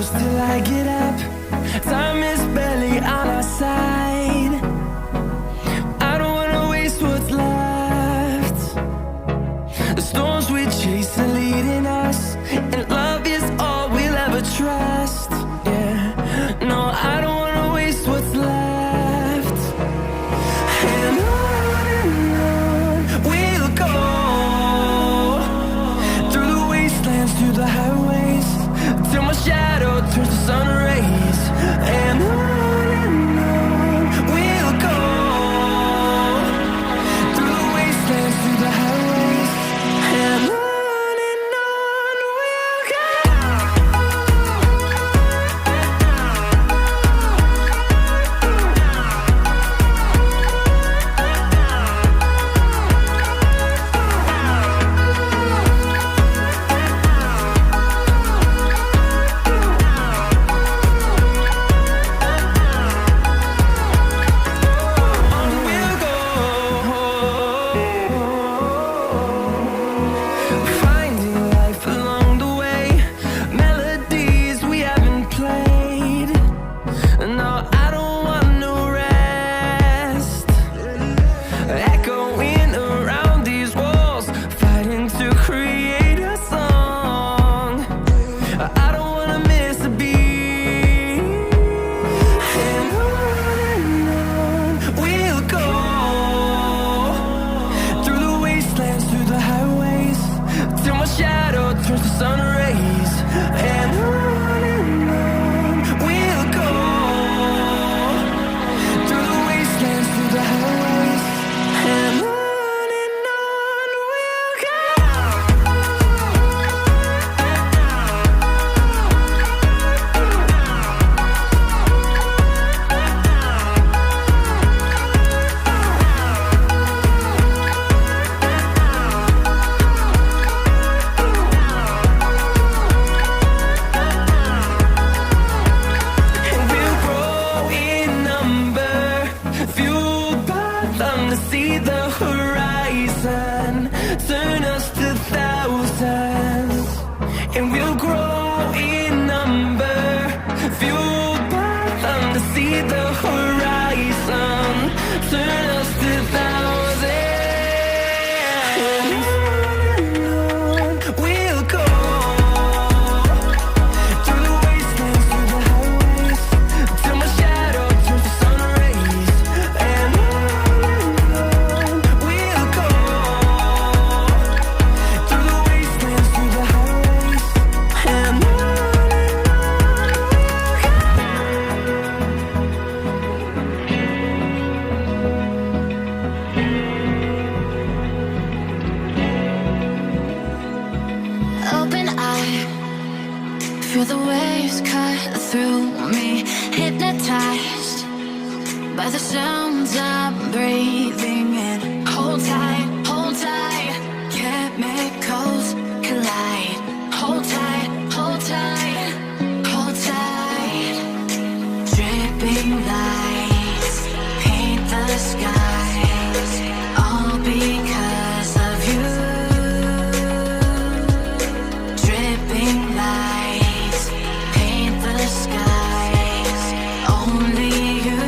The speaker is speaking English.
close till I get up. Time is barely on our side. I don't wanna waste what's left. The storms we chase are leading us, and love is all we'll ever trust. Yeah, no, I don't wanna waste what's left. And on we'll go, through the wastelands, through the highways, till my shadow turns to sun rays. And on we'll go, through the wastelands, through the highways, and on we'll go. Finding life along the way, melodies we haven't played. No, I don't want no rest. Echoing around these walls, fighting to create a song. I don't wanna miss a beat. And on we'll go, through the wastelands, through the highways, till my shadow turns to sun rays. And on we'll go, through the wastelands, through the highways, and on we'll go. And we'll grow in number, fueled by them to see the horizon, turn us to thousands. And we'll grow in number, fueled by them to see the horizon, turn us to thousands. And on we'll go, through the wastelands, through the highways, till my shadow turns to sun rays. And on we'll go, through the wastelands, through the highways, and on we'll go. Open eye, feel the waves cut through me, hypnotized by the sounds I'm breathing in. Hold tight, chemicals collide. Hold tight, hold tight, hold tight. Dripping lights paint the skies, all because of you. Dripping lights paint the skies, only you.